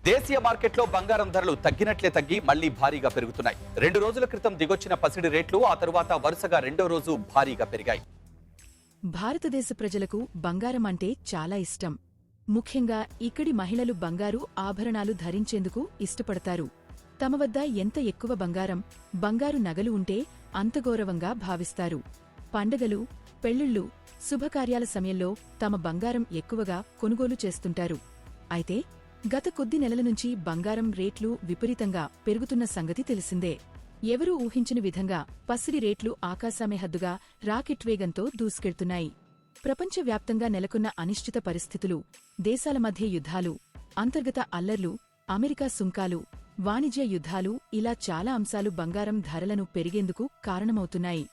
దేశీయ మార్కెట్లో బంగారం ధరలు తగ్గినట్లే తగ్గి మళ్లీ భారీగా పెరుగుతున్నాయి. 2 రోజుల క్రితం దిగొచ్చిన పసిడి రేట్లు ఆ తరువాత వరుసగా రెండో రోజు భారీగా పెరిగాయి. భారతదేశ ప్రజలకు బంగారం అంటే చాలా ఇష్టం. ముఖ్యంగా ఇక్కడి మహిళలు బంగారు ఆభరణాలు ధరించేందుకు ఇష్టపడతారు. తమ వద్ద ఎంత ఎక్కువ బంగారు నగలు ఉంటే అంత గౌరవంగా భావిస్తారు. పండగలు, పెళ్లిళ్లు, శుభకార్యాల సమయంలో తమ బంగారం ఎక్కువగా కొనుగోలు చేస్తుంటారు. అయితే గత కొద్ది నెలల నుంచి బంగారం రేట్లు విపరీతంగా పెరుగుతున్న సంగతి తెలిసిందే. ఎవరూ ఊహించని విధంగా పసిడి రేట్లు ఆకాశమే హద్దుగా రాకెట్ వేగంతో దూసుకెళ్తున్నాయి. ప్రపంచవ్యాప్తంగా నెలకొన్న అనిశ్చిత పరిస్థితులు, దేశాల మధ్య యుద్ధాలు, అంతర్గత అల్లర్లు, అమెరికా సుంకాలు, వాణిజ్య యుద్ధాలు ఇలా చాలా అంశాలు బంగారం ధరలను పెరిగేందుకు కారణమవుతున్నాయి.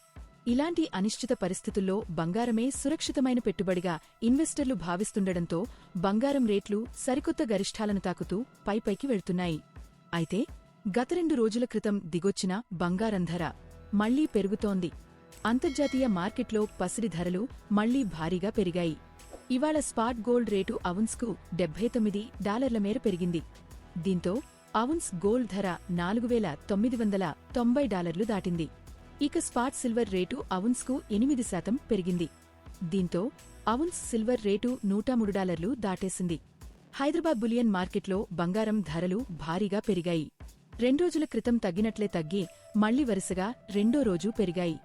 ఇలాంటి అనిశ్చిత పరిస్థితుల్లో బంగారమే సురక్షితమైన పెట్టుబడిగా ఇన్వెస్టర్లు భావిస్తుండటంతో బంగారం రేట్లు సరికొత్త గరిష్ఠాలను తాకుతూ పైపైకి వెళ్తున్నాయి. అయితే గత 2 రోజుల క్రితం దిగొచ్చిన బంగారం ధర మళ్లీ పెరుగుతోంది. అంతర్జాతీయ మార్కెట్లో పసిడి ధరలు మళ్లీ భారీగా పెరిగాయి. ఇవాళ స్పాట్ గోల్డ్ రేటు ఔన్స్కు $79 మేర పెరిగింది. దీంతో ఔన్స్ గోల్డ్ ధర $4,990 దాటింది. ఇక స్పాట్ సిల్వర్ రేటు ఔన్స్కు 8% పెరిగింది. దీంతో ఔన్స్ సిల్వర్ రేటు $103 దాటేసింది. హైదరాబాద్ బులియన్ మార్కెట్లో బంగారం ధరలు భారీగా పెరిగాయి. 2 రోజుల క్రితం తగ్గినట్లే తగ్గి మళ్లీ వరుసగా రెండో రోజు పెరిగాయి.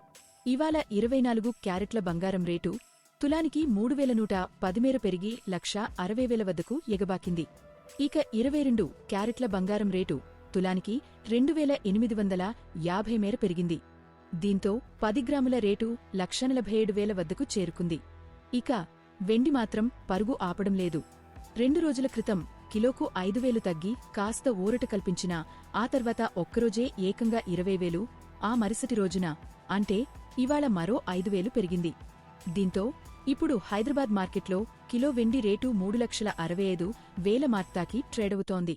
ఇవాళ 24 క్యారెట్ల బంగారం రేటు తులానికి 3,110 మేర పెరిగి 1,60,000 వద్దకు ఎగబాకింది. ఇక 22 క్యారెట్ల బంగారం రేటు తులానికి 2,850 మేర పెరిగింది. దీంతో 10 గ్రాముల రేటు 1,47,000 వద్దకు చేరుకుంది. ఇక వెండి మాత్రం పరుగు ఆపడం లేదు. 2 రోజుల క్రితం కిలోకు 5,000 తగ్గి కాస్త ఊరట కల్పించినా ఆ తర్వాత ఒక్కరోజే ఏకంగా 20,000, ఆ మరుసటి రోజున అంటే ఇవాళ మరో 5,000 పెరిగింది. దీంతో ఇప్పుడు హైదరాబాద్ మార్కెట్లో కిలో వెండి రేటు 3,65,000 మార్క్ తాకి ట్రేడవుతోంది.